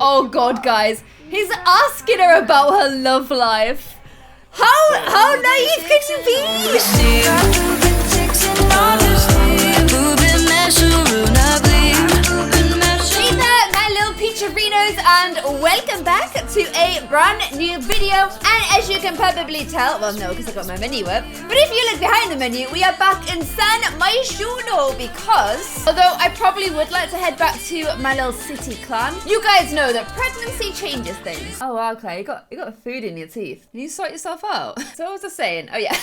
Oh God, guys. He's asking her about her love life. How naive can you be? Hey there, my little peacherinos, and welcome back to a brand new video. And as you can probably tell, well no, because I got my menu up, but if you look behind the menu, we are back in San Myshuno because, although I probably would like to head back to my little city clan, you guys know that pregnancy changes things. Oh wow, Claire, you got food in your teeth. Can you sort yourself out? So what was I saying? Oh yeah,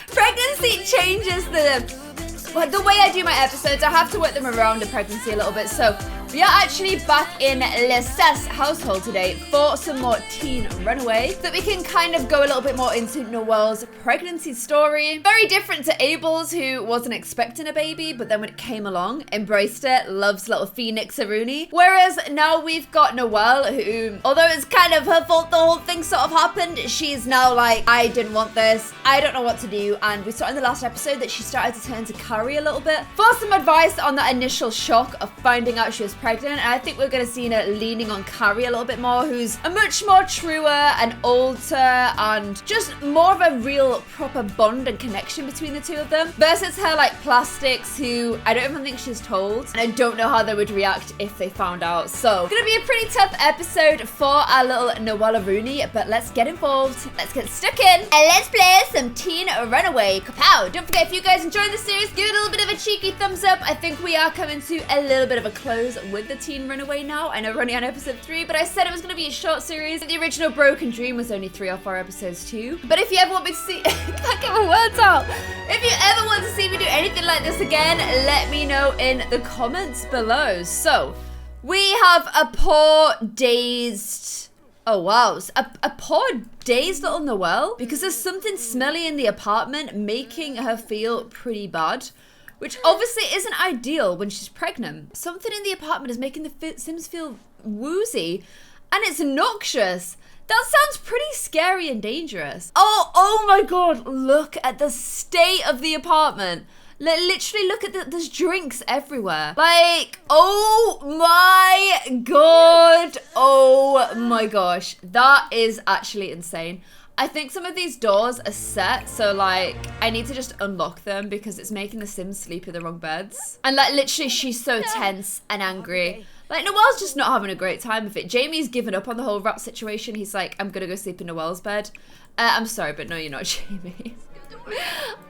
pregnancy changes the way I do my episodes. I have to work them around the pregnancy a little bit. So we are actually back in Les's household today for some more teen runaway, so that we can kind of go a little bit more into Noelle's pregnancy story. Very different to Abel's, who wasn't expecting a baby, but then when it came along, embraced it, loves little Phoenix Aruni. Whereas now we've got Noelle, who, although it's kind of her fault the whole thing sort of happened, she's now like, I didn't want this, I don't know what to do. And we saw in the last episode that she started to turn to Carrie a little bit for some advice on that initial shock of finding out she was pregnant. And I think we're going to see her leaning on Carrie a little bit more, who's a much more truer and older and just more of a real proper bond and connection between the two of them, versus her like plastics, who I don't even think she's told, and I don't know how they would react if they found out. So it's gonna be a pretty tough episode for our little Noelle Rooney, but let's get involved, let's get stuck in, and let's play some Teen Runaway. Kapow! Don't forget, if you guys enjoyed the series, give it a little bit of a cheeky thumbs up. I think we are coming to a little bit of a close with the Teen Runaway now. I know we're only on episode 3, but I said it was going to be a short series. The original Broken Dream was only 3 or 4 episodes too. But if you ever want me to see, I can't get my words out. If you ever want to see me do anything like this again, let me know in the comments below. So we have a poor dazed, oh wow, a poor dazed little Noelle, because there's something smelly in the apartment making her feel pretty bad, which obviously isn't ideal when she's pregnant. Something in the apartment is making the Sims feel woozy, and it's noxious. That sounds pretty scary and dangerous. Oh my God, look at the state of the apartment. Literally look at there's drinks everywhere. Like, oh my God. Oh my gosh, that is actually insane. I think some of these doors are set, so like I need to just unlock them because it's making the Sims sleep in the wrong beds. And like literally she's so tense and angry. Like Noelle's just not having a great time with it. Jamie's given up on the whole rat situation. He's like, I'm gonna go sleep in Noelle's bed. I'm sorry, but no, you're not, Jamie.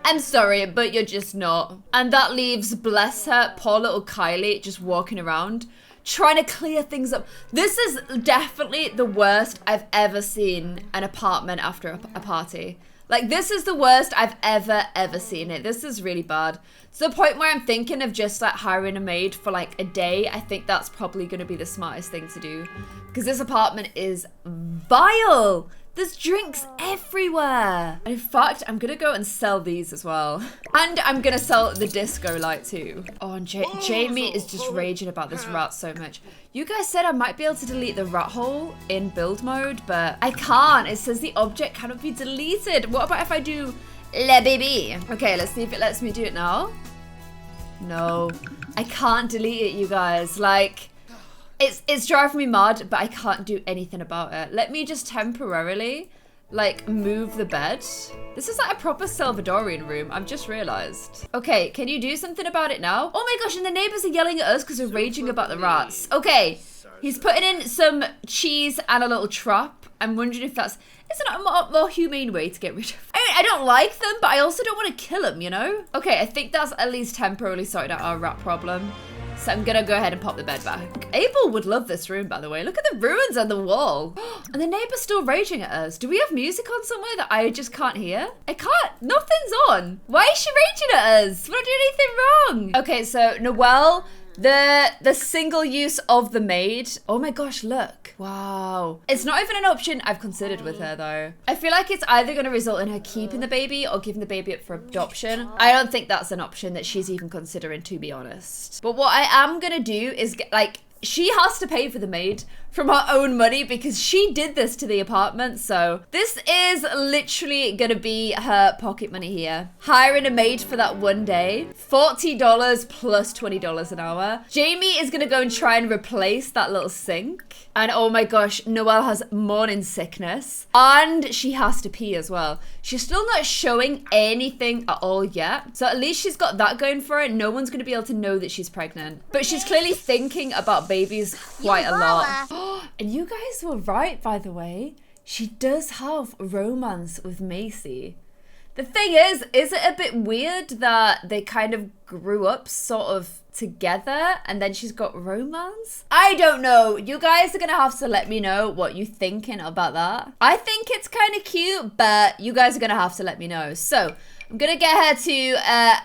I'm sorry, but you're just not. And that leaves, bless her, poor little Kylie just walking around, trying to clear things up. This is definitely the worst I've ever seen an apartment after a party. Like, this is the worst I've ever seen it. This is really bad. To the point where I'm thinking of just like hiring a maid for like a day. I think that's probably going to be the smartest thing to do, because this apartment is vile. There's drinks everywhere. In fact, I'm gonna go and sell these as well. And I'm gonna sell the disco light too. Oh, and Jamie is just raging about this rat so much. You guys said I might be able to delete the rat hole in build mode, but I can't. It says the object cannot be deleted. What about if I do le baby? Okay, let's see if it lets me do it now. No, I can't delete it, you guys. Like, it's driving me mad, but I can't do anything about it. Let me just temporarily, like, move the bed. This is like a proper Salvadorian room, I've just realized. Okay, can you do something about it now? Oh my gosh, and the neighbors are yelling at us because we're raging about the rats. Okay, he's putting in some cheese and a little trap. I'm wondering if that's, is it a more humane way to get rid of? I mean, I don't like them, but I also don't want to kill them, you know? Okay, I think that's at least temporarily sorted out our rat problem. So I'm gonna go ahead and pop the bed back. Abel would love this room, by the way. Look at the ruins on the wall. And the neighbor's still raging at us. Do we have music on somewhere that I just can't hear? I can't, nothing's on. Why is she raging at us? We don't do anything wrong. Okay, so Noelle, the single use of the maid. Oh my gosh, look. Wow. It's not even an option I've considered with her though. I feel like it's either going to result in her keeping the baby or giving the baby up for adoption. I don't think that's an option that she's even considering, to be honest. But what I am going to do is get, like, she has to pay for the maid from her own money because she did this to the apartment. So this is literally gonna be her pocket money here. Hiring a maid for that one day, $40 plus $20 an hour. Jamie is gonna go and try and replace that little sink. And oh my gosh, Noelle has morning sickness and she has to pee as well. She's still not showing anything at all yet. So at least she's got that going for it. No one's gonna be able to know that she's pregnant. But she's clearly thinking about babies quite a lot. And you guys were right, by the way. She does have romance with Macy. The thing is it a bit weird that they kind of grew up sort of together and then she's got romance? I don't know. You guys are gonna have to let me know what you're thinking about that. I think it's kind of cute, but you guys are gonna have to let me know. So I'm gonna get her to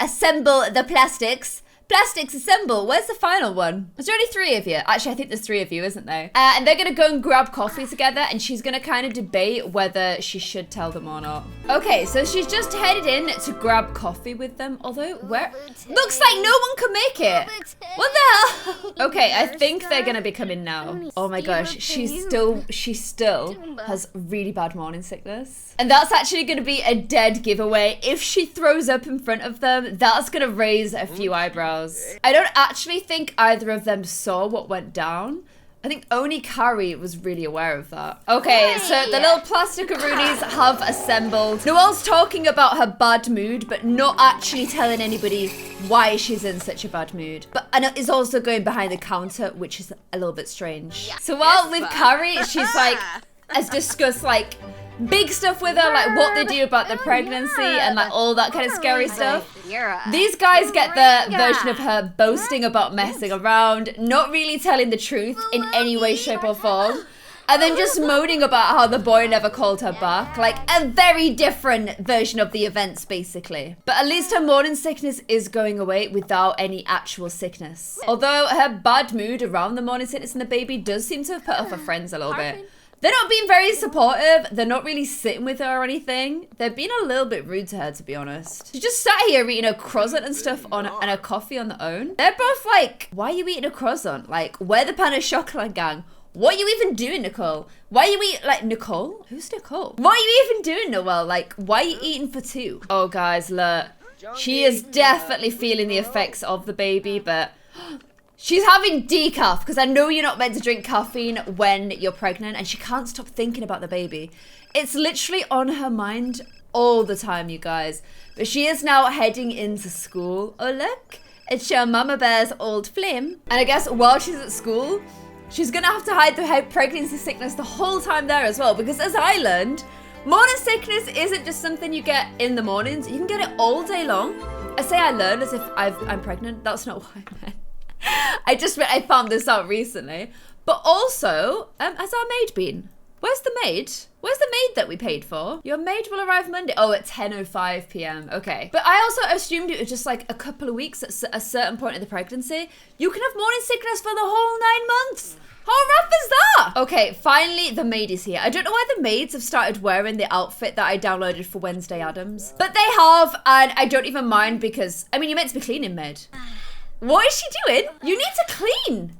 assemble the plastics. Plastics assemble. Where's the final one? There's only 3 of you. Actually, I think there's 3 of you, isn't there? And they're gonna go and grab coffee together and she's gonna kind of debate whether she should tell them or not. Okay, so she's just headed in to grab coffee with them. Although, where? Looks like no one can make it. What the hell? Okay, I think they're gonna be coming now. Oh my gosh, she still has really bad morning sickness. And that's actually gonna be a dead giveaway. If she throws up in front of them, that's gonna raise a few eyebrows. I don't actually think either of them saw what went down. I think only Carrie was really aware of that. Okay, so the little plasticaroonies have assembled. Noelle's talking about her bad mood, but not actually telling anybody why she's in such a bad mood. But Anna is also going behind the counter, which is a little bit strange. So while with Carrie, she's like, has discussed like big stuff with her, like what they do about the pregnancy and like all that kind of scary stuff. These guys get the version of her boasting about messing around, not really telling the truth in any way, shape or form, and then just moaning about how the boy never called her back. Like a very different version of the events, basically. But at least her morning sickness is going away without any actual sickness. Although her bad mood around the morning sickness and the baby does seem to have put off her friends a little bit. They're not being very supportive. They're not really sitting with her or anything. They're being a little bit rude to her, to be honest. She just sat here eating a croissant and stuff and a coffee on their own. They're both like, why are you eating a croissant? Like, we're the pan of chocolate gang. What are you even doing, Nicole? Why are you eating, like, Nicole? Who's Nicole? What are you even doing, Noelle? Like, why are you eating for 2? Oh, guys, look. She is definitely feeling the effects of the baby, but... She's having decaf, because I know you're not meant to drink caffeine when you're pregnant, and she can't stop thinking about the baby. It's literally on her mind all the time, you guys. But she is now heading into school. Oh, look. It's your Mama Bear's old flame. And I guess while she's at school, she's going to have to hide the pregnancy sickness the whole time there as well. Because as I learned, morning sickness isn't just something you get in the mornings. You can get it all day long. I say I learned as if I'm pregnant. That's not what I meant. I found this out recently. But also, has our maid been? Where's the maid? Where's the maid that we paid for? Your maid will arrive Monday. Oh, at 10:05 p.m. Okay. But I also assumed it was just like a couple of weeks at a certain point in the pregnancy. You can have morning sickness for the whole 9 months. How rough is that? Okay, finally the maid is here. I don't know why the maids have started wearing the outfit that I downloaded for Wednesday Addams. But they have, and I don't even mind because, I mean, you're meant to be cleaning, maid. What is she doing? You need to clean.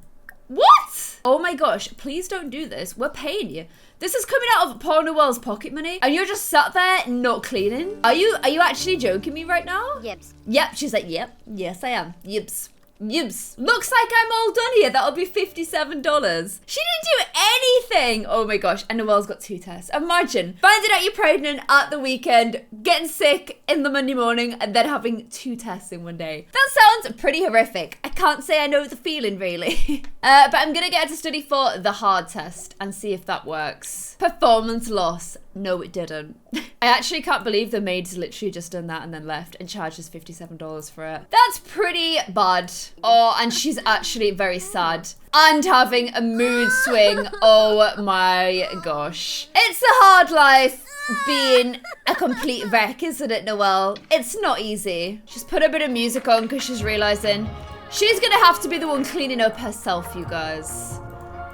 What? Oh my gosh, please don't do this. We're paying you. This is coming out of poor Noelle's pocket money and you're just sat there not cleaning. Are you actually joking me right now? Yips. Yep, she's like, yep, yes I am. Yips. Yibs. Looks like I'm all done here. That'll be $57. She didn't do anything. Oh my gosh. And Noelle's got 2 tests. Imagine finding out you're pregnant at the weekend, getting sick in the Monday morning, and then having 2 tests in one day. That sounds pretty horrific. I can't say I know the feeling really. But I'm gonna get her to study for the hard test and see if that works. Performance loss. No, it didn't. I actually can't believe the maid's literally just done that and then left and charged us $57 for it. That's pretty bad. Oh, and she's actually very sad and having a mood swing. Oh my gosh. It's a hard life being a complete wreck, isn't it, Noelle? It's not easy. She's put a bit of music on because she's realizing she's gonna have to be the one cleaning up herself, you guys.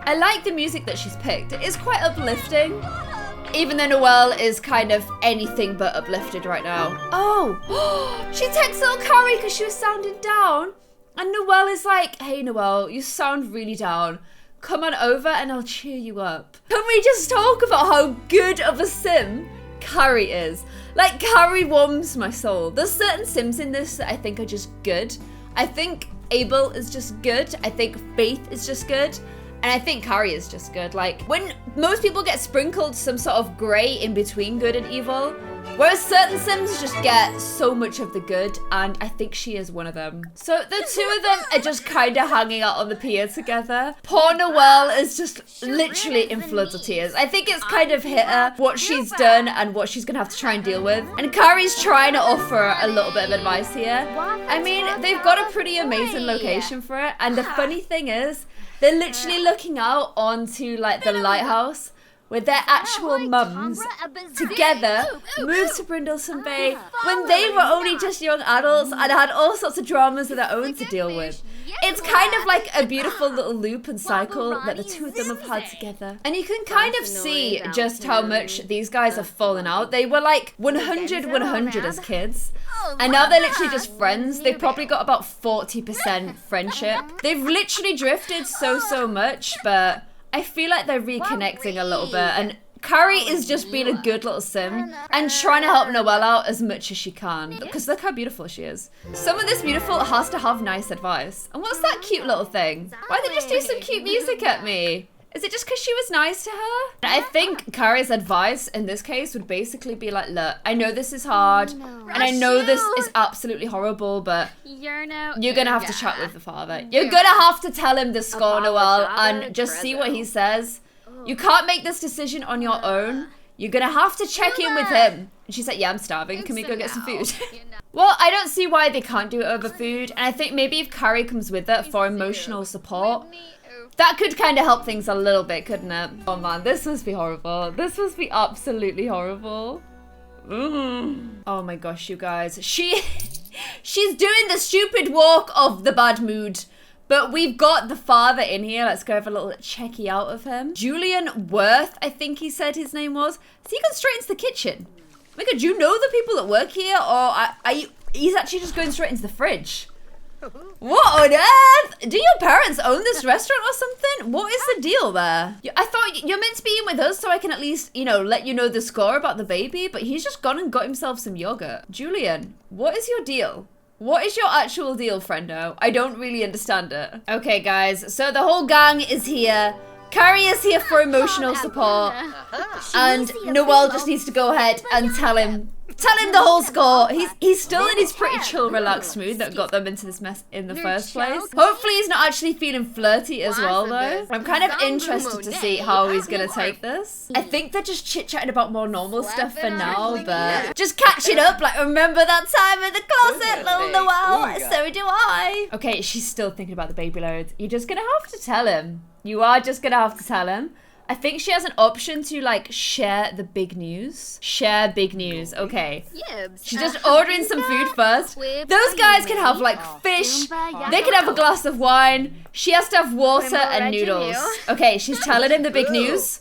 I like the music that she's picked. It is quite uplifting. Even though Noelle is kind of anything but uplifted right now. Oh, she texts little Carrie because she was sounding down. And Noelle is like, hey Noelle, you sound really down. come on over and I'll cheer you up. Can we just talk about how good of a sim Carrie is? Like, Carrie warms my soul. There's certain sims in this that I think are just good. I think Abel is just good. I think Faith is just good. And I think Carrie is just good. Like, when most people get sprinkled some sort of gray in between good and evil, whereas certain sims just get so much of the good, and I think she is one of them. So the two of them are just kind of hanging out on the pier together. Poor Noelle is just literally in floods of tears. I think it's kind of hit her what she's done and what she's gonna have to try and deal with. And Carrie's trying to offer a little bit of advice here. I mean, they've got a pretty amazing location for it, and the funny thing is, they're literally looking out onto like the lighthouse with their actual mums together moved to Brindleston Bay when they were only just young adults and had all sorts of dramas of their own to deal with. It's kind of like a beautiful little loop and cycle that the two of them have had together. And you can kind of see just how much these guys have fallen out. They were like 100 as kids. And now they're literally just friends. They've probably got about 40% friendship. They've literally drifted so much, but I feel like they're reconnecting a little bit. And Carrie is just being a good little sim and trying to help Noelle out as much as she can. Because look how beautiful she is. Someone this beautiful has to have nice advice. And what's that cute little thing? Why'd they just do some cute music at me? Is it just because she was nice to her? I think Carrie's advice in this case would basically be like, look, I know this is hard, and I know this is absolutely horrible, but you're gonna have to chat with the father. You're gonna have to tell him the score, Noelle, and just see what he says. You can't make this decision on your own. You're gonna have to check in with him. And she's like, yeah, I'm starving. Can we go get some food? Well, I don't see why they can't do it over food, and I think maybe if Carrie comes with it for emotional support, that could kind of help things a little bit, couldn't it? Oh man, this must be horrible. This must be absolutely horrible. Oh my gosh, you guys. She's doing the stupid walk of the bad mood. But we've got the father in here. Let's go have a little checky out of him. Julian Worth, I think he said his name was. Has he gone straight into the kitchen? Oh my god, do you know the people that work here? Or are you... He's actually just going straight into the fridge. What on earth? Do your parents own this restaurant or something? What is the deal there? I thought you're meant to be in with us so I can at least, you know, let you know the score about the baby, but he's just gone and got himself some yogurt. Julian, what is your deal? What is your actual deal, friendo? I don't really understand it. Okay, guys, so the whole gang is here. Carrie is here for emotional support, and Noelle just needs to go ahead and tell him the whole score. He's still in his pretty chill, relaxed mood that got them into this mess in the first place. Hopefully he's not actually feeling flirty as well, though. I'm kind of interested to see how he's gonna take this. I think they're just chit-chatting about more normal stuff for now, but just catching up, like, remember that time in the closet, little Noelle? So do I. Okay, she's still thinking about the baby load. You're just gonna have to tell him. You are just gonna have to tell him. I think she has an option to, like, share the big news. Share big news. Okay. She's just ordering some food first. Those guys can have, like, fish. They can have a glass of wine. She has to have water and noodles. Okay, she's telling him the big news.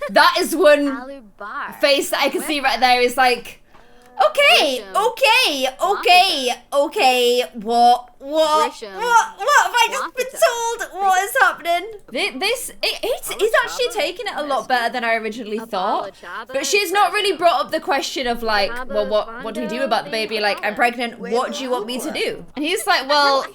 That is one face that I can see right there is like, okay, what have I just been told? What is happening? He's actually taking it a lot better than I originally thought. But she's not really brought up the question of like, well, what do we do about the baby? Like, I'm pregnant, what do you want me to do? And he's like, well,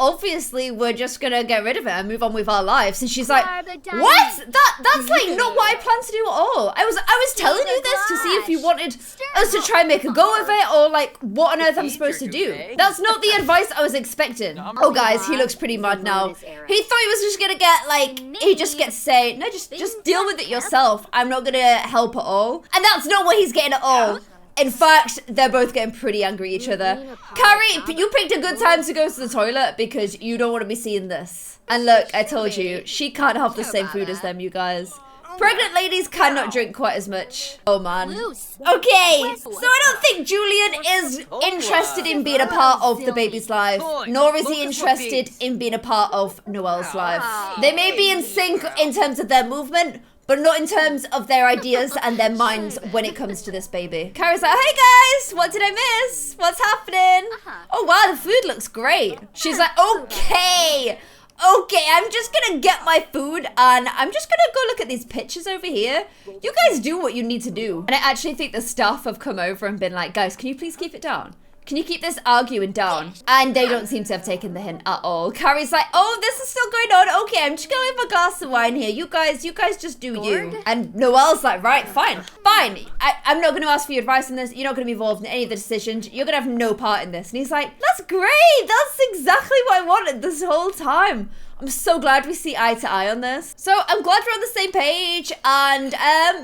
obviously we're just gonna get rid of it and move on with our lives. And she's like, what? That's like not what I plan to do at all. I was telling you this to see if you wanted us to try and make a go of it, or like what on earth I'm supposed to do. That's not the advice I was expecting. Oh guys, he looks pretty mad now. He thought he was just gonna get like, he just gets to say, no, just deal with it yourself. I'm not gonna help at all. And that's not what he's getting at all. In fact, they're both getting pretty angry at each other. Carrie, you picked a good time to go to the toilet because you don't want to be seeing this. And look, I told you, she can't have the same food as them, you guys. Pregnant ladies cannot drink quite as much. Oh man. Okay, so I don't think Julian is interested in being a part of the baby's life, nor is he interested in being a part of Noelle's life. They may be in sync in terms of their movement, but not in terms of their ideas and their minds when it comes to this baby. Carrie's like, hey guys, what did I miss? What's happening? Oh wow, the food looks great. She's like, okay, Okay, I'm just gonna get my food and I'm just gonna go look at these pictures over here. You guys do what you need to do. And I actually think the staff have come over and been like, guys, can you please keep it down? Can you keep this arguing down? And they don't seem to have taken the hint at all. Carrie's like, oh, this is still going on. Okay, I'm just gonna leave my glass of wine here. You guys just do you. And Noelle's like, right, fine. I'm not gonna ask for your advice on this. You're not gonna be involved in any of the decisions. You're gonna have no part in this. And he's like, that's great. That's exactly what I wanted this whole time. I'm so glad we see eye to eye on this. So I'm glad we're on the same page. And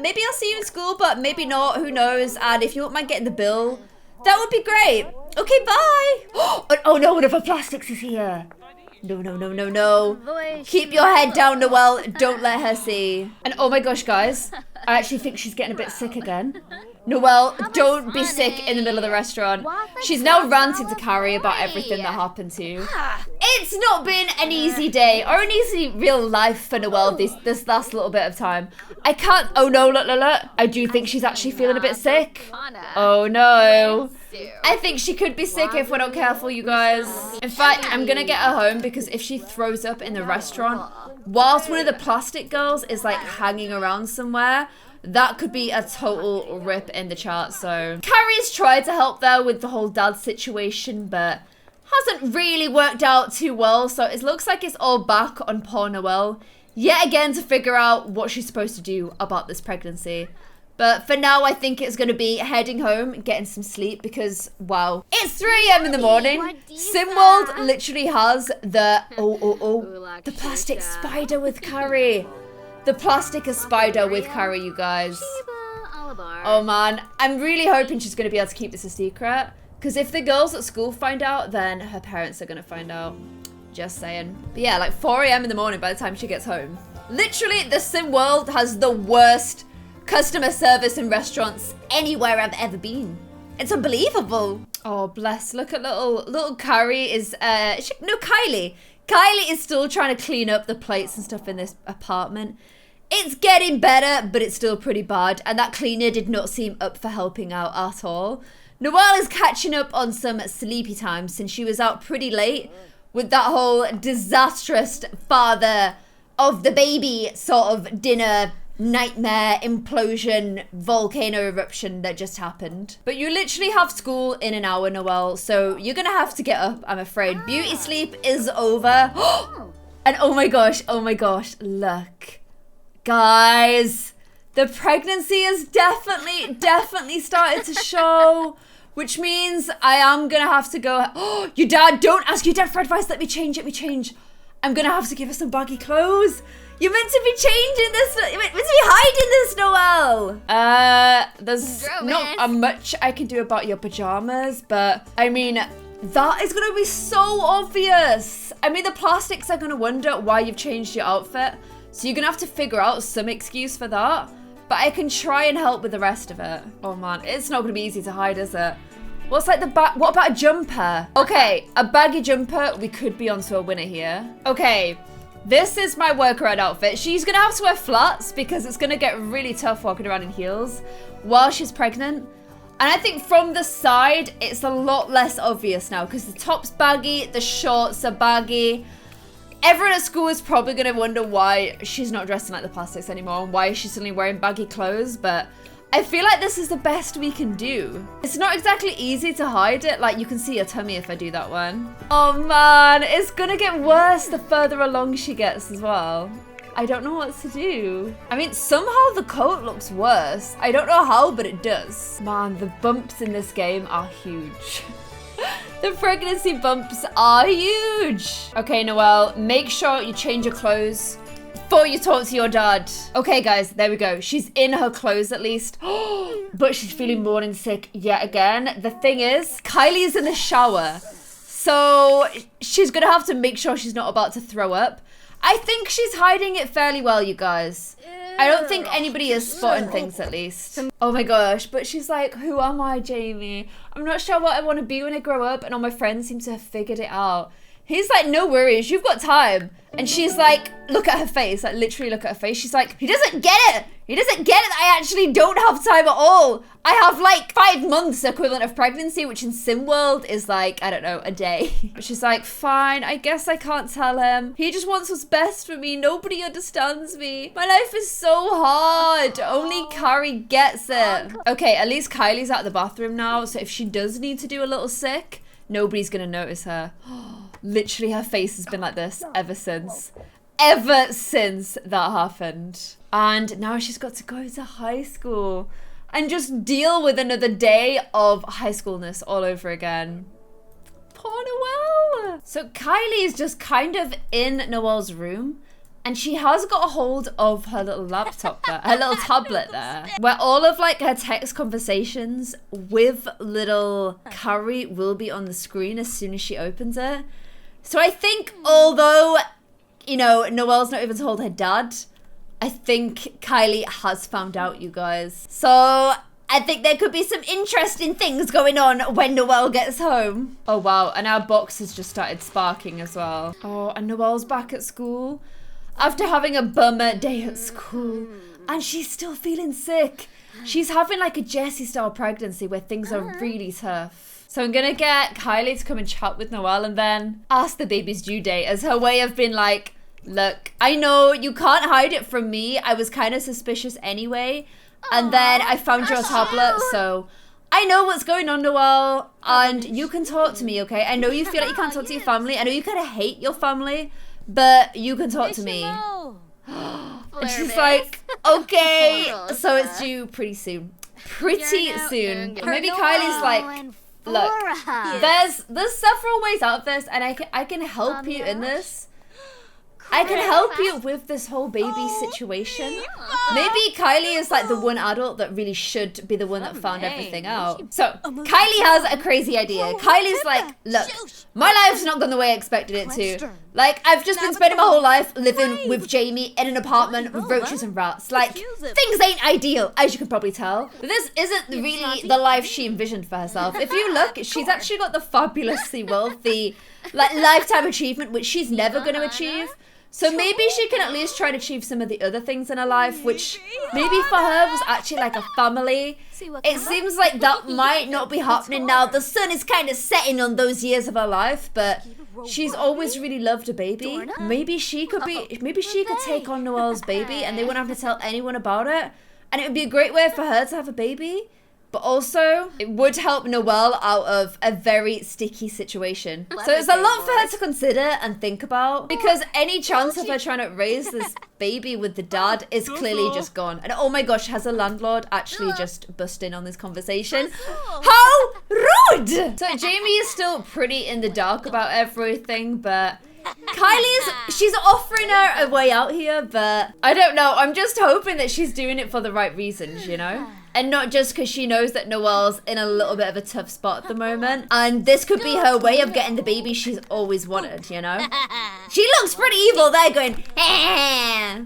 maybe I'll see you in school, but maybe not. Who knows? And if you won't mind getting the bill, that would be great. Okay, bye. Oh no, one of her plastics is here. No. Keep your head down, Noelle. Don't let her see. And oh my gosh, guys. I actually think she's getting a bit sick again. Noelle, don't be sick in the middle of the restaurant. She's now ranting to Carrie about everything that happened to you. It's not been an easy day or an easy real life for Noelle this last little bit of time. I can't. Oh no, look. I do think she's actually feeling a bit sick. Oh no. I think she could be sick if we're not careful, you guys. In fact, I'm gonna get her home because if she throws up in the restaurant whilst one of the plastic girls is like hanging around somewhere, that could be a total rip in the chart. So Carrie's tried to help there with the whole dad situation, but hasn't really worked out too well. So it looks like it's all back on poor Noelle yet again to figure out what she's supposed to do about this pregnancy. But for now, I think it's going to be heading home and getting some sleep because, wow, it's 3 a.m. in the morning. Simwald literally has the, the plastic spider with Carrie. The plastic spider with Carrie, you guys. Oh man, I'm really hoping she's going to be able to keep this a secret. Because if the girls at school find out, then her parents are going to find out. Just saying. But yeah, like 4 a.m. in the morning by the time she gets home. Literally, the sim world has the worst customer service in restaurants anywhere I've ever been. It's unbelievable. Oh, bless. Look at little Carrie is, Kylie. Kylie is still trying to clean up the plates and stuff in this apartment. It's getting better, but it's still pretty bad. And that cleaner did not seem up for helping out at all. Noelle is catching up on some sleepy time since she was out pretty late with that whole disastrous father of the baby sort of dinner nightmare implosion volcano eruption that just happened. But you literally have school in an hour, Noelle, so you're gonna have to get up, I'm afraid. Beauty sleep is over. And oh my gosh, look. Guys, the pregnancy is definitely started to show, which means I am gonna have to go. Oh, your dad, don't ask your dad for advice. Let me change. I'm gonna have to give her some baggy clothes. You're meant to be changing this. You're meant to be hiding this, Noelle. There's not much I can do about your pajamas, but I mean, that is gonna be so obvious. I mean, the plastics are gonna wonder why you've changed your outfit, so you're gonna have to figure out some excuse for that. But I can try and help with the rest of it. Oh man, it's not gonna be easy to hide, is it? What's like what about a jumper? Okay, a baggy jumper, we could be onto a winner here. Okay. This is my workaround outfit. She's gonna have to wear flats because it's gonna get really tough walking around in heels while she's pregnant. And I think from the side, it's a lot less obvious now because the top's baggy, the shorts are baggy. Everyone at school is probably gonna wonder why she's not dressing like the plastics anymore and why she's suddenly wearing baggy clothes, but I feel like this is the best we can do. It's not exactly easy to hide it. Like, you can see her tummy if I do that one. Oh man, it's gonna get worse the further along she gets as well. I don't know what to do. I mean, somehow the coat looks worse. I don't know how, but it does. Man, the bumps in this game are huge. The pregnancy bumps are huge. Okay, Noelle, make sure you change your clothes before you talk to your dad. Okay, guys, there we go. She's in her clothes at least. But she's feeling morning sick yet again. The thing is, Kylie's in the shower. So she's gonna have to make sure she's not about to throw up. I think she's hiding it fairly well, you guys. I don't think anybody is spotting things at least. Oh my gosh, but she's like, who am I, Jamie? I'm not sure what I want to be when I grow up, and all my friends seem to have figured it out. He's like, no worries, you've got time. And she's like, look at her face, like literally look at her face. She's like, he doesn't get it. He doesn't get it that I actually don't have time at all. I have like 5 months equivalent of pregnancy, which in sim world is like, I don't know, a day. But she's like, fine, I guess I can't tell him. He just wants what's best for me. Nobody understands me. My life is so hard. Only Carrie gets it. Okay, at least Kylie's out of the bathroom now. So if she does need to do a little sick, nobody's gonna notice her. Literally her face has been like this ever since. Ever since that happened. And now she's got to go to high school and just deal with another day of high schoolness all over again. Poor Noelle. So Kylie is just kind of in Noelle's room, and she has got a hold of her little laptop there, her little tablet there, where all of like her text conversations with little Carrie will be on the screen as soon as she opens it. So I think, although, you know, Noelle's not even told her dad, I think Kylie has found out, you guys. So I think there could be some interesting things going on when Noelle gets home. Oh wow, and our box has just started sparking as well. Oh, and Noelle's back at school after having a bummer day at school, and she's still feeling sick. She's having like a Jessie style pregnancy where things are really tough. So I'm gonna get Kylie to come and chat with Noelle and then ask the baby's due date as her way of being like, look, I know you can't hide it from me. I was kind of suspicious anyway. And then I found your tablet, so I know what's going on, Noelle. And you can talk to me, okay? I know you feel like you can't talk to your family. I know you kind of hate your family, but you can talk to me. And she's like, okay. So it's due pretty soon. Pretty soon. Maybe Kylie's like, look, there's several ways out of this, and I can help you in this. I can help you with this whole baby situation. Maybe Kylie is like the one adult that really should be the one that found everything out. So Kylie has a crazy idea. Kylie's like, look, my life's not gone the way I expected it to. Like, I've just been spending my whole life living with Jamie in an apartment with roaches and rats. Like, things ain't ideal, as you can probably tell. But this isn't really the life she envisioned for herself. If you look, she's actually got the fabulously wealthy, like, lifetime achievement, which she's never going to achieve. So maybe she can at least try to achieve some of the other things in her life, which maybe for her was actually like a family. It seems like that might not be happening now. The sun is kind of setting on those years of her life, but she's always really loved a baby. Maybe she could take on Noelle's baby and they wouldn't have to tell anyone about it. And it would be a great way for her to have a baby. But also, it would help Noelle out of a very sticky situation. So it's a lot for her to consider and think about, because any chance of her trying to raise this baby with the dad is clearly just gone. And oh my gosh, has a landlord actually just bust in on this conversation? How rude! So Jamie is still pretty in the dark about everything, but she's offering her a way out here, but I don't know. I'm just hoping that she's doing it for the right reasons, you know? And not just because she knows that Noelle's in a little bit of a tough spot at the moment. And this could be her way of getting the baby she's always wanted, you know? She looks pretty evil there going, eh.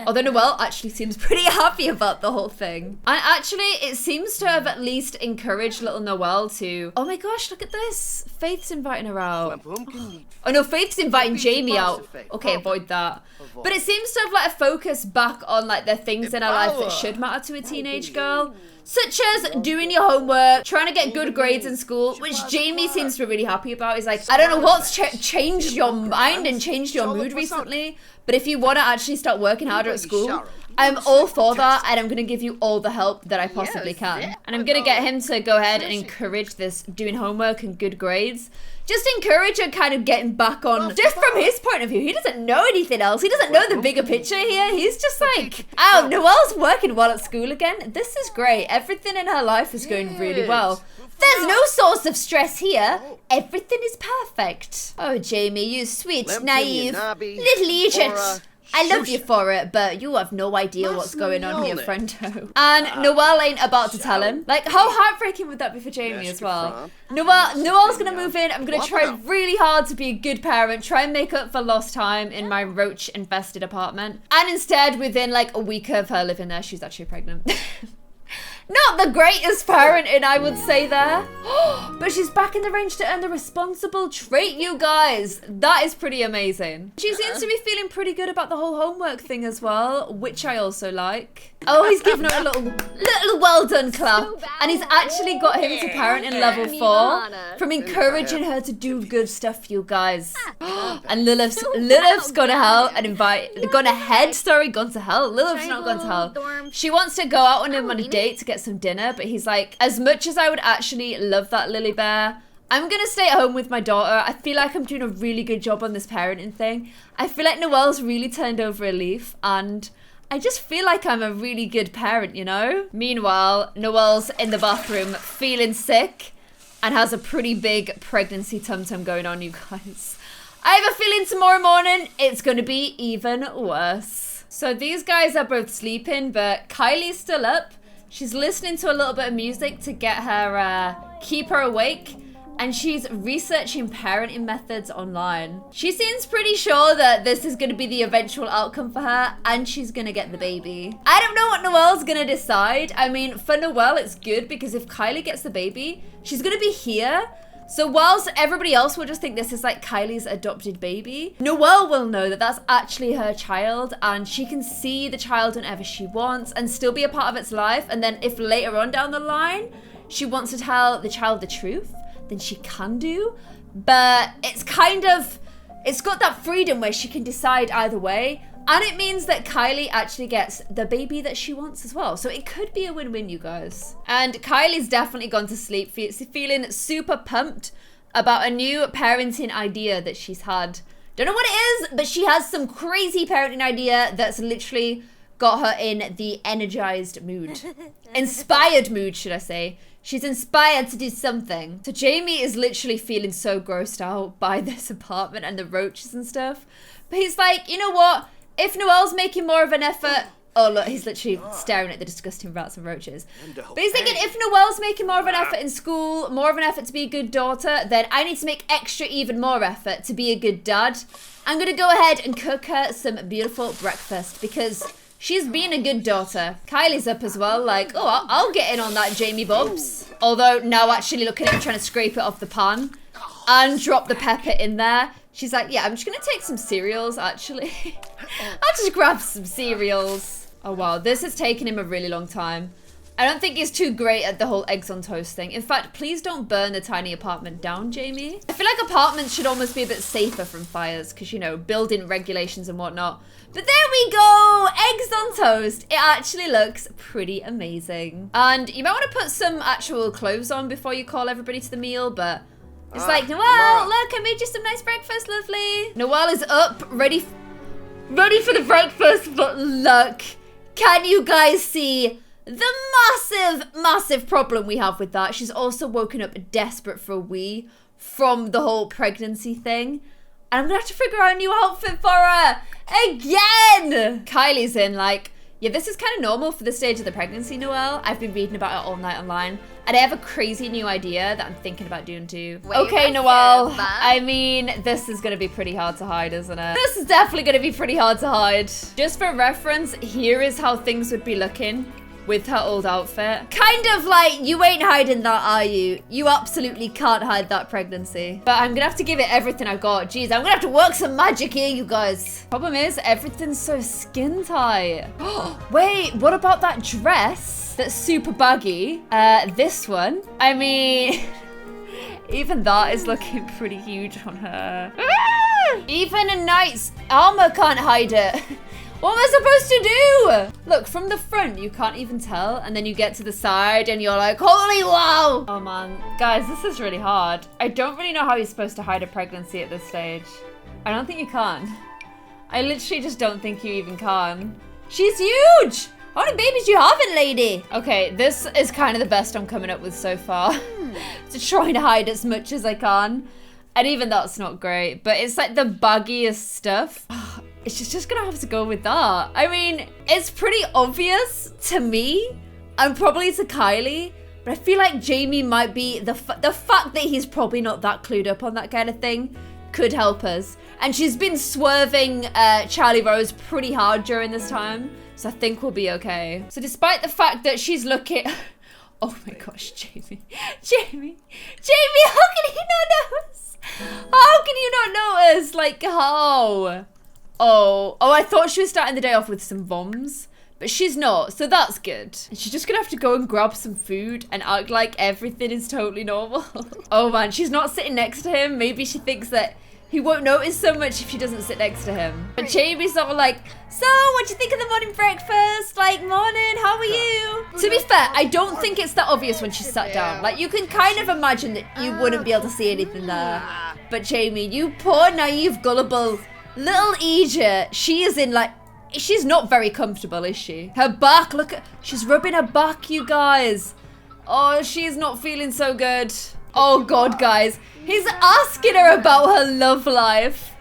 Although Noelle actually seems pretty happy about the whole thing. And actually, it seems to have at least encouraged little Noelle to, oh my gosh, look at this. Faith's inviting her out. Oh no, Faith's inviting Jamie out. Okay, avoid that. But it seems to have like a focus back on like the things in her life that should matter to a teenage girl. Such as doing your homework, trying to get good grades in school, which Jamie seems to be really happy about. He's like, I don't know what's changed your mind and changed your mood recently, but if you want to actually start working harder at school, I'm all for that, and I'm going to give you all the help that I possibly can. And I'm going to get him to go ahead and encourage this doing homework and good grades. Just encourage her kind of getting back on, just from his point of view. He doesn't know anything else. He doesn't know the bigger picture here. He's just like, oh, Noelle's working well at school again. This is great. Everything in her life is going really well. There's no source of stress here. Everything is perfect. Oh, Jamie, you sweet, naive, little idiot. I love you for it, but you have no idea what's going on here, friendo. And Noelle ain't about to tell him. Like, how heartbreaking would that be for Jamie as well? Noelle's gonna move in. I'm gonna try really hard to be a good parent, try and make up for lost time in my roach-infested apartment. And instead, within like a week of her living there, she's actually pregnant. Not the greatest parenting, I would say there. But she's back in the range to earn the responsible trait, you guys. That is pretty amazing. She seems to be feeling pretty good about the whole homework thing as well, which I also like. Oh, he's giving her a little well done clap. And he's actually got him to parenting level 4 from encouraging her to do good stuff, you guys. And Lilith's gone to hell and gone to hell. Lilith's not gone to hell. She wants to go out on him on a date to get some dinner, but he's like, as much as I would actually love that, Lily Bear, I'm gonna stay at home with my daughter. I feel like I'm doing a really good job on this parenting thing. I feel like Noelle's really turned over a leaf, and I just feel like I'm a really good parent, you know? Meanwhile, Noelle's in the bathroom feeling sick and has a pretty big pregnancy tum-tum going on, you guys. I have a feeling tomorrow morning it's going to be even worse. So these guys are both sleeping, but Kylie's still up. She's listening to a little bit of music to get her, keep her awake. And she's researching parenting methods online. She seems pretty sure that this is going to be the eventual outcome for her, and she's going to get the baby. I don't know what Noelle's going to decide. I mean, for Noelle, it's good because if Kylie gets the baby, she's going to be here. So whilst everybody else will just think this is like Kylie's adopted baby, Noelle will know that that's actually her child, and she can see the child whenever she wants and still be a part of its life. And then if later on down the line, she wants to tell the child the truth, then she can do. But it's got that freedom where she can decide either way. And it means that Kylie actually gets the baby that she wants as well. So it could be a win-win, you guys. And Kylie's definitely gone to sleep feeling super pumped about a new parenting idea that she's had. Don't know what it is, but she has some crazy parenting idea that's literally got her in the energized mood. Inspired mood, should I say. She's inspired to do something. So Jamie is literally feeling so grossed out by this apartment and the roaches and stuff. But he's like, you know what? If Noelle's making more of an effort... Oh, look, he's literally staring at the disgusting rats and roaches. But he's thinking, if Noelle's making more of an effort in school, more of an effort to be a good daughter, then I need to make extra even more effort to be a good dad. I'm going to go ahead and cook her some beautiful breakfast because... she's been a good daughter. Kylie's up as well, like, oh, I'll get in on that, Jamie Bobs. Although now actually looking at him trying to scrape it off the pan and drop the pepper in there. She's like, yeah, I'm just gonna take some cereals, actually. I'll just grab some cereals. Oh, wow, this has taken him a really long time. I don't think he's too great at the whole eggs on toast thing. In fact, please don't burn the tiny apartment down, Jamie. I feel like apartments should almost be a bit safer from fires because, you know, building regulations and whatnot. But there we go! Eggs on toast. It actually looks pretty amazing. And you might want to put some actual clothes on before you call everybody to the meal, but it's like, Noelle, look, I made you some nice breakfast, lovely. Noelle is up, ready for the breakfast, but look, can you guys see the massive problem we have with that? She's also woken up desperate for a wee from the whole pregnancy thing. And I'm gonna have to figure out a new outfit for her again. Kylie's in like, yeah, this is kind of normal for the stage of the pregnancy, Noelle. I've been reading about it all night online. And I have a crazy new idea that I'm thinking about doing too. Okay, Noelle. I mean, this is gonna be pretty hard to hide, isn't it? This is definitely gonna be pretty hard to hide. Just for reference, here is how things would be looking with her old outfit. Kind of like, you ain't hiding that, are you? You absolutely can't hide that pregnancy. But I'm gonna have to give it everything I've got. Jeez, I'm gonna have to work some magic here, you guys. Problem is, everything's so skin tight. Wait, what about that dress that's super baggy? This one. I mean, even that is looking pretty huge on her. Even a knight's armor can't hide it. What am I supposed to do? Look, from the front, you can't even tell. And then you get to the side and you're like, holy wow. Oh man, guys, this is really hard. I don't really know how you're supposed to hide a pregnancy at this stage. I don't think you can. I literally just don't think you even can. She's huge. How many babies you having, lady? Okay, this is kind of the best I'm coming up with so far. To try and hide as much as I can. And even that's not great, but it's like the buggiest stuff. It's just gonna have to go with that. I mean, it's pretty obvious to me and probably to Kylie, but I feel like Jamie might be the fact that he's probably not that clued up on that kind of thing could help us. And she's been swerving Charlie Rose pretty hard during this time. So I think we'll be okay. So despite the fact that she's looking... Oh my gosh, Jamie. Jamie, how can you not notice? How can you not notice? Like, how? Oh, I thought she was starting the day off with some bombs. But she's not, so that's good. And she's just gonna have to go and grab some food and act like everything is totally normal. Oh man, she's not sitting next to him. Maybe she thinks that he won't notice so much if she doesn't sit next to him. But Jamie's sort of like, so what do you think of the morning breakfast? Like, morning, how are you? To be fair, I don't think it's that obvious when she sat down. Like, you can kind of imagine that you wouldn't be able to see anything there. But Jamie, you poor, naive, gullible little Egypt, she is in like, she's not very comfortable, is she? Her back, look at, she's rubbing her back, you guys. Oh, she's not feeling so good. Oh God, guys. He's asking her about her love life.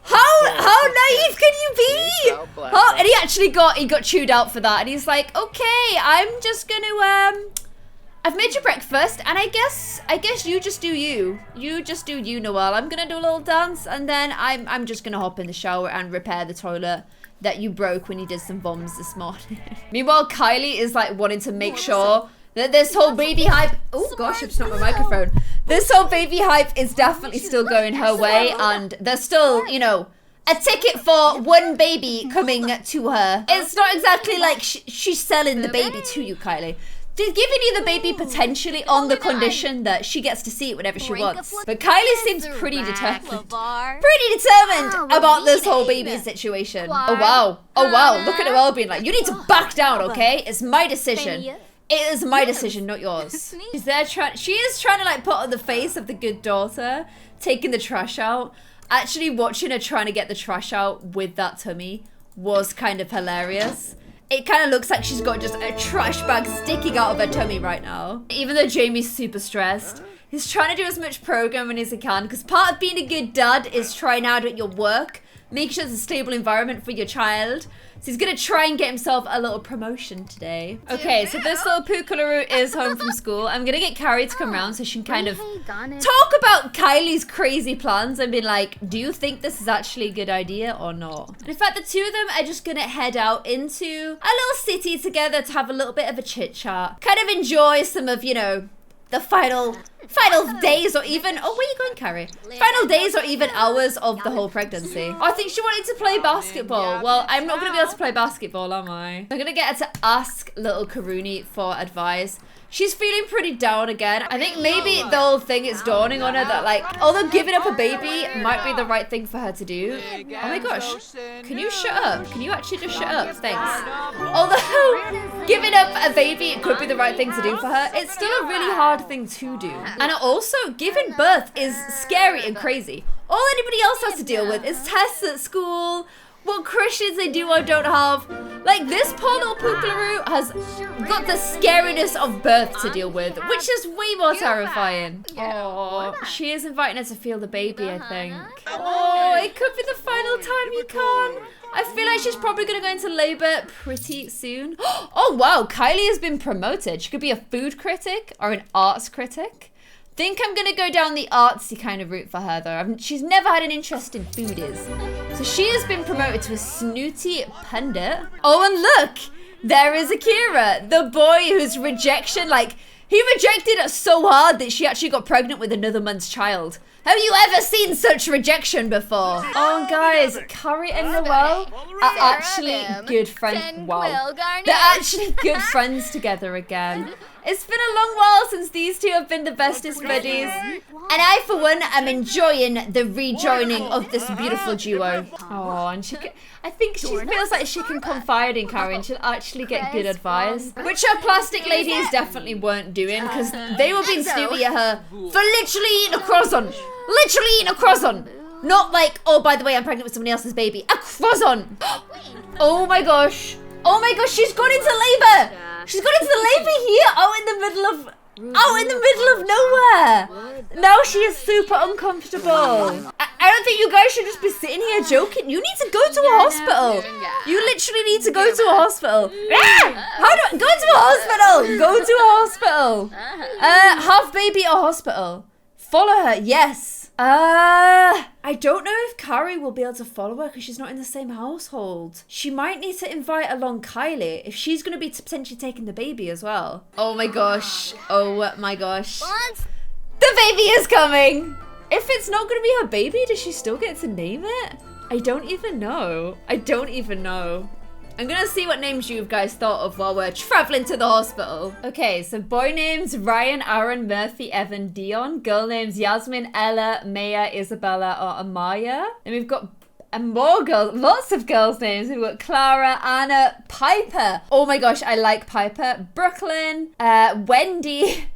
How naive can you be? And he actually got chewed out for that. And he's like, okay, I'm just gonna, I've made you breakfast, and I guess you just do you. You just do you, Noelle. I'm gonna do a little dance, and then I'm just gonna hop in the shower and repair the toilet that you broke when you did some bombs this morning. Meanwhile, Kylie is like wanting to make sure that this whole baby hype... Oh gosh, I just knocked my microphone. This whole baby hype is definitely still going her way, and there's still, you know, a ticket for one baby coming to her. It's not exactly like she's selling the baby to you, Kylie. She's giving you the baby potentially on the condition that she gets to see it whenever she wants. But Kylie seems pretty determined. Pretty determined about this whole baby situation. Oh wow, look at Noelle being like, you need to back down, okay? It's my decision. It is my decision, not yours. She's there she is trying to like put on the face of the good daughter, taking the trash out. Actually watching her trying to get the trash out with that tummy was kind of hilarious. It kind of looks like she's got just a trash bag sticking out of her tummy right now. Even though Jamie's super stressed, he's trying to do as much programming as he can, because part of being a good dad is trying out at your work, make sure it's a stable environment for your child. So he's gonna try and get himself a little promotion today. Okay, so this little Pookaloo is home from school. I'm gonna get Carrie to come around so she can kind of talk about Kylie's crazy plans and be like, do you think this is actually a good idea or not? And in fact, the two of them are just gonna head out into a little city together to have a little bit of a chit chat. Kind of enjoy some of, you know, the final days or even, oh, where are you going, Carrie? Final days or even hours of the whole pregnancy. Oh, I think she wanted to play basketball. Well, I'm not going to be able to play basketball, am I? I'm going to get her to ask little Karuni for advice. She's feeling pretty down again. I think maybe the whole thing is dawning on her that, like, although giving up a baby might be the right thing for her to do. Oh my gosh. Can you shut up? Can you actually just shut up? Thanks. Although giving up a baby could be the right thing to do for her, it's still a really hard thing to do. And also, giving birth is scary and crazy. All anybody else has to deal with is tests at school, what Christians they do or don't have. Like, this poor little Pookaloo has got the scariness of birth to deal with, which is way more terrifying. Oh, she is inviting her to feel the baby, I think. Oh, it could be the final time you can. I feel like she's probably going to go into labor pretty soon. Oh, wow, Kylie has been promoted. She could be a food critic or an arts critic. Think I'm gonna go down the artsy kind of route for her though. She's never had an interest in foodies. So she has been promoted to a snooty pundit. Oh, and look, there is Akira, the boy whose rejection, like, he rejected her so hard that she actually got pregnant with another month's child. Have you ever seen such rejection before? Oh, guys, Carrie and Noelle are actually good friends. Wow. They're actually good friends together again. It's been a long while since these two have been the bestest buddies. And I, for one, am enjoying the rejoining of this beautiful duo. Oh, and I think she feels like she can confide in Carrie and she'll actually get good advice. Which her plastic ladies definitely weren't doing, because they were being snooty at her for literally eating a croissant. Literally eating a croissant. Not like, oh, by the way, I'm pregnant with somebody else's baby. A croissant. Oh my gosh. Oh my gosh, she's gone into labor. She's gone into labor here, out in the middle of nowhere. Now she is super uncomfortable. I don't think you guys should just be sitting here joking. You need to go to a hospital. You literally need to go to a hospital. Go to a hospital. Go to a hospital. Have baby or hospital. Follow her, yes. I don't know if Carrie will be able to follow her because she's not in the same household. She might need to invite along Kylie if she's going to be potentially taking the baby as well. Oh my gosh. Oh my gosh. What? The baby is coming. If it's not going to be her baby, does she still get to name it? I don't even know. I don't even know. I'm gonna see what names you guys thought of while we're traveling to the hospital. Okay, so boy names Ryan, Aaron, Murphy, Evan, Dion. Girl names Yasmin, Ella, Maya, Isabella, or Amaya. And we've got more girls, lots of girls' names. We've got Clara, Anna, Piper. Oh my gosh, I like Piper. Brooklyn, Wendy,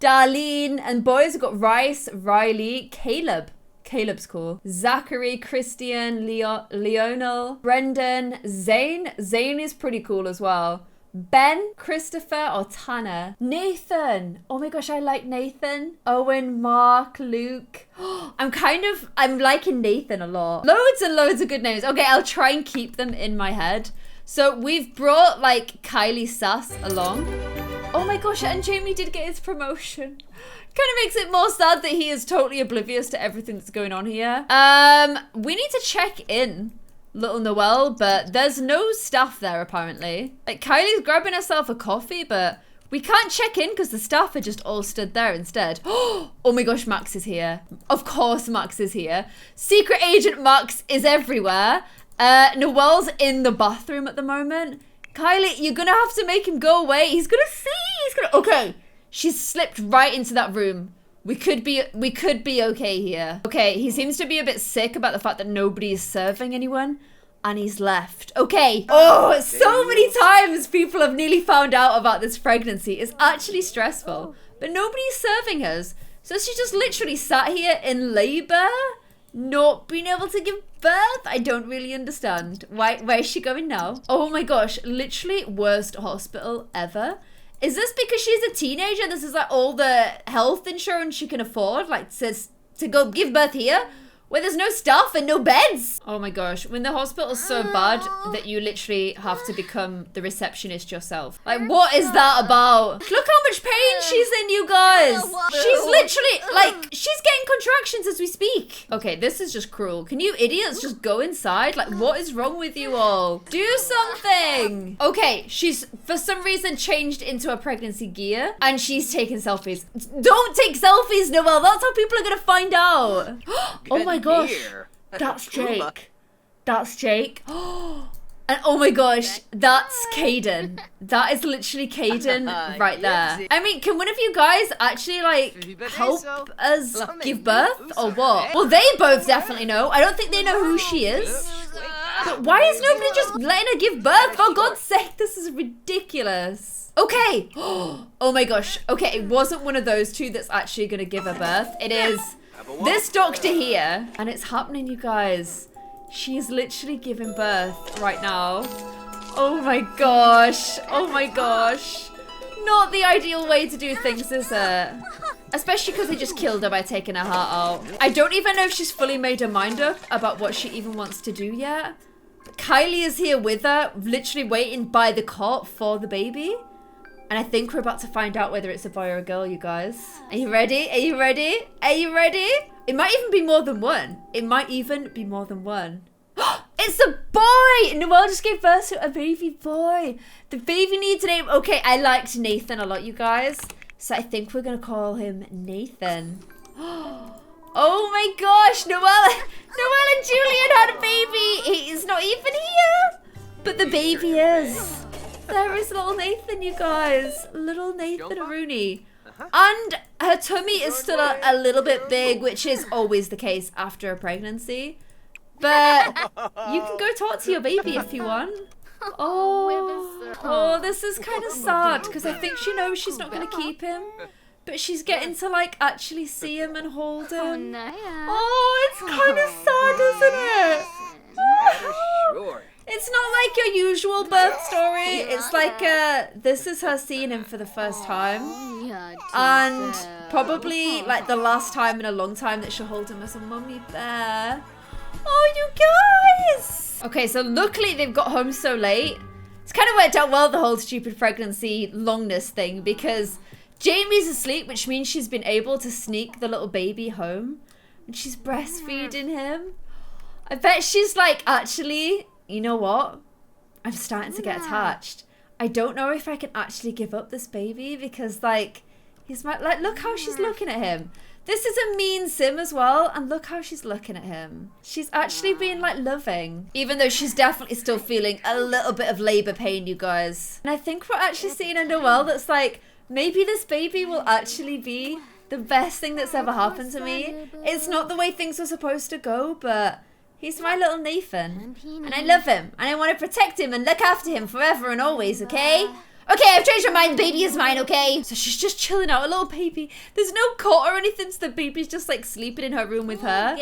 Darlene, and boys have got Rice, Riley, Caleb. Caleb's cool. Zachary, Christian, Leonel, Brendan, Zane. Zane is pretty cool as well. Ben, Christopher, or Tanner. Nathan. Oh my gosh, I like Nathan. Owen, Mark, Luke. I'm liking Nathan a lot. Loads and loads of good names. Okay, I'll try and keep them in my head. So we've brought like Kylie Sass along. Oh my gosh, and Jamie did get his promotion. Kind of makes it more sad that he is totally oblivious to everything that's going on here. We need to check in little Noelle, but there's no staff there apparently. Like Kylie's grabbing herself a coffee, but we can't check in because the staff are just all stood there instead. Oh my gosh, Max is here. Of course Max is here. Secret Agent Max is everywhere. Noelle's in the bathroom at the moment. Kylie, you're gonna have to make him go away. He's gonna see. Okay. She's slipped right into that room. We could be okay here. Okay, he seems to be a bit sick about the fact that nobody is serving anyone. And he's left. Okay. Oh, so many times people have nearly found out about this pregnancy. It's actually stressful. But nobody's serving us. So she just literally sat here in labor, not being able to give birth. I don't really understand. Where is she going now? Oh my gosh, literally worst hospital ever. Is this because she's a teenager? This is like all the health insurance she can afford, like to go give birth here, where there's no staff and no beds. Oh my gosh, when the hospital's so bad that you literally have to become the receptionist yourself. Like, what is that about? Look how much pain she's in, you guys. She's literally, like, she's getting contractions as we speak. Okay, this is just cruel. Can you idiots just go inside? Like, what is wrong with you all? Do something. Okay, she's, for some reason, changed into a pregnancy gear, and she's taking selfies. Don't take selfies, Noelle. That's how people are gonna find out. Oh my gosh, that's Jake. That's Jake. And oh my gosh, that's Caden. That is literally Caden right there. I mean, can one of you guys actually like help us give birth or what? Well, they both definitely know. I don't think they know who she is. But why is nobody just letting her give birth? For God's sake, this is ridiculous. Okay. Oh my gosh. Okay, it wasn't one of those two that's actually gonna give her birth. It is this doctor here, and it's happening, you guys. She's literally giving birth right now. Oh my gosh. Oh my gosh. Not the ideal way to do things, is it? Especially because they just killed her by taking her heart out. I don't even know if she's fully made her mind up about what she even wants to do yet. Kylie is here with her, literally waiting by the cot for the baby. And I think we're about to find out whether it's a boy or a girl, you guys. Are you ready? Are you ready? Are you ready? It might even be more than one. It might even be more than one. It's a boy! Noelle just gave birth to a baby boy. The baby needs a name. Okay, I liked Nathan a lot, you guys. So I think we're going to call him Nathan. Oh my gosh, Noelle and Julian had a baby. He is not even here. But the baby is. There is little Nathan, you guys. Little Nathan Rooney. And her tummy is still a little bit big, which is always the case after a pregnancy. But you can go talk to your baby if you want. Oh, this is kind of sad because I think she knows she's not going to keep him. But she's getting to like actually see him and hold him. Oh, it's kind of sad, isn't it? It's not like your usual birth story. It's like this is her seeing him for the first time. And probably like the last time in a long time that she'll hold him as a mummy bear. Oh, you guys! Okay, so luckily they've got home so late. It's kind of worked out well, the whole stupid pregnancy longness thing, because Jamie's asleep, which means she's been able to sneak the little baby home. and she's breastfeeding him. I bet she's like, actually, you know what? I'm starting to get attached. I don't know if I can actually give up this baby because like, he's my, like, look how she's looking at him. This is a mean sim as well, and look how she's looking at him. She's actually being like loving, even though she's definitely still feeling a little bit of labor pain, you guys. And I think we're actually seeing a Noelle that's like, maybe this baby will actually be the best thing that's ever happened to me. It's not the way things were supposed to go, but he's my little Nathan, and I love him, and I want to protect him and look after him forever and always, okay? Okay, I've changed my mind. Baby is mine, okay? So she's just chilling out, a little baby. There's no cot or anything, so the baby's just like sleeping in her room with her.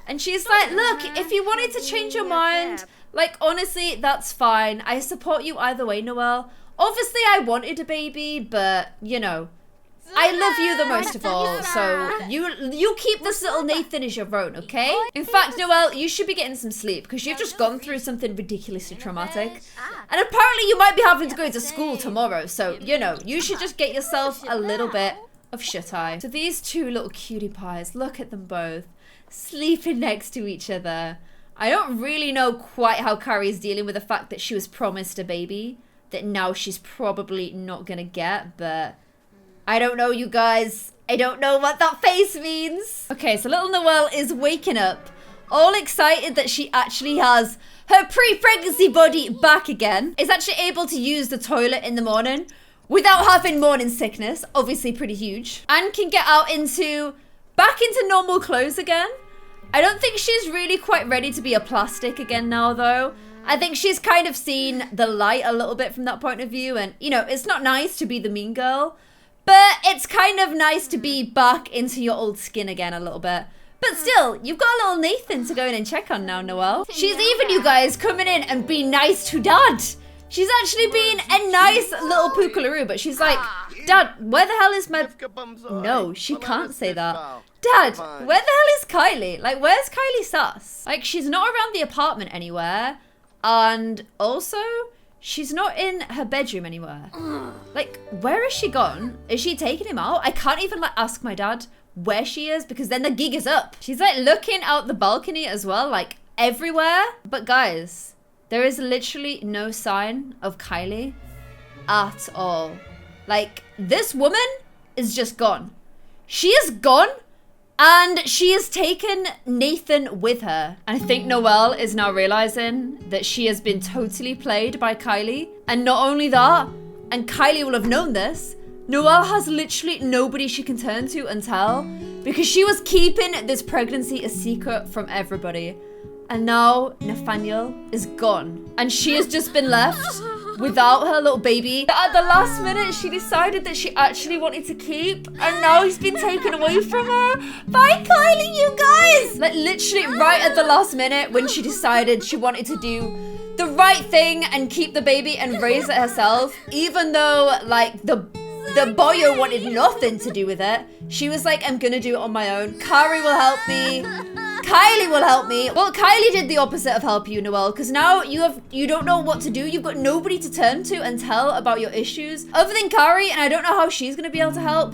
And she's like, look, if you wanted to change your mind, like honestly, that's fine. I support you either way, Noelle. Obviously, I wanted a baby, but you know, I love you the most of all, so you keep this little Nathan as your own, okay? In fact, Noelle, you should be getting some sleep because you've just gone through something ridiculously traumatic. And apparently you might be having to go to school tomorrow, so, you know, you should just get yourself a little bit of shut-eye. So these two little cutie pies, look at them both, sleeping next to each other. I don't really know quite how Carrie's dealing with the fact that she was promised a baby that now she's probably not gonna get, but I don't know, you guys. I don't know what that face means. Okay, so little Noelle is waking up, all excited that she actually has her pre-pregnancy body back again. Is actually able to use the toilet in the morning without having morning sickness, obviously pretty huge. And can get out back into normal clothes again. I don't think she's really quite ready to be a plastic again now, though. I think she's kind of seen the light a little bit from that point of view. And, you know, it's not nice to be the mean girl, but it's kind of nice to be back into your old skin again a little bit. But still, you've got a little Nathan to go in and check on now, Noelle. She's even, you guys, coming in and being nice to Dad. She's actually being a nice little pookaloo, but she's like, Dad, where the hell is my... No, she can't say that. Dad, where the hell is Kylie? Like, where's Kylie Sass? Like, she's not around the apartment anywhere. And also, she's not in her bedroom anywhere. Like, where is she gone? Is she taking him out? I can't even, like, ask my dad where she is because then the gig is up. She's, like, looking out the balcony as well, like, everywhere. But, guys, there is literally no sign of Kylie at all. Like, this woman is just gone. She is gone. And she has taken Nathan with her. And I think Noelle is now realizing that she has been totally played by Kylie. And not only that, and Kylie will have known this, Noelle has literally nobody she can turn to and tell because she was keeping this pregnancy a secret from everybody. And now Nathaniel is gone. And she has just been left without her little baby. At the last minute, she decided that she actually wanted to keep, and now he's been taken away from her. Bye, Kylie, you guys! Like, literally right at the last minute when she decided she wanted to do the right thing and keep the baby and raise it herself, even though, like, the boyo wanted nothing to do with it. She was like, I'm gonna do it on my own. Carrie will help me. Kylie will help me. Well, Kylie did the opposite of help you, Noelle, because now you don't know what to do. You've got nobody to turn to and tell about your issues other than Carrie, and I don't know how she's going to be able to help.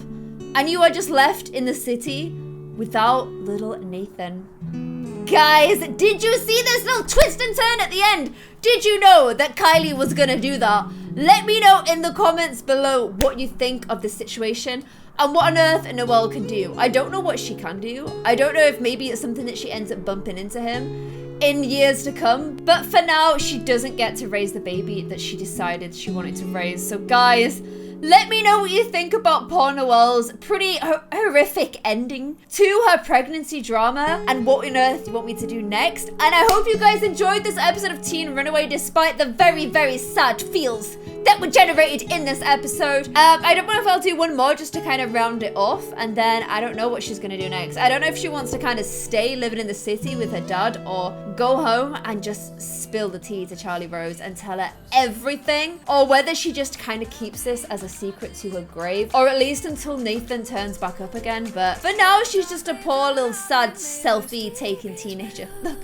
And you are just left in the city without little Nathan. Guys, did you see this little twist and turn at the end? Did you know that Kylie was going to do that? Let me know in the comments below what you think of the situation. And what on earth Noelle can do. I don't know what she can do. I don't know if maybe it's something that she ends up bumping into him in years to come. But for now, she doesn't get to raise the baby that she decided she wanted to raise. So guys, let me know what you think about poor Noelle's pretty horrific ending to her pregnancy drama and what on earth you want me to do next. And I hope you guys enjoyed this episode of Teen Runaway despite the very, very sad feels that were generated in this episode. I don't know if I'll do one more just to kind of round it off, and then I don't know what she's gonna do next. I don't know if she wants to kind of stay living in the city with her dad or go home and just spill the tea to Charlie Rose and tell her everything, or whether she just kind of keeps this as a secret to her grave, or at least until Nathan turns back up again. But for now, she's just a poor little sad selfie taking teenager. Look.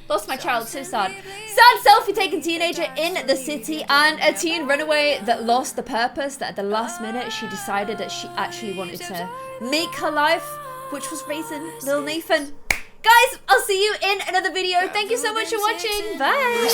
Lost my child, so sad. Sad selfie-taking teenager in the city and a teen runaway that lost the purpose that at the last minute she decided that she actually wanted to make her life which was raising little Nathan. Guys, I'll see you in another video. Thank you so much for watching. Bye.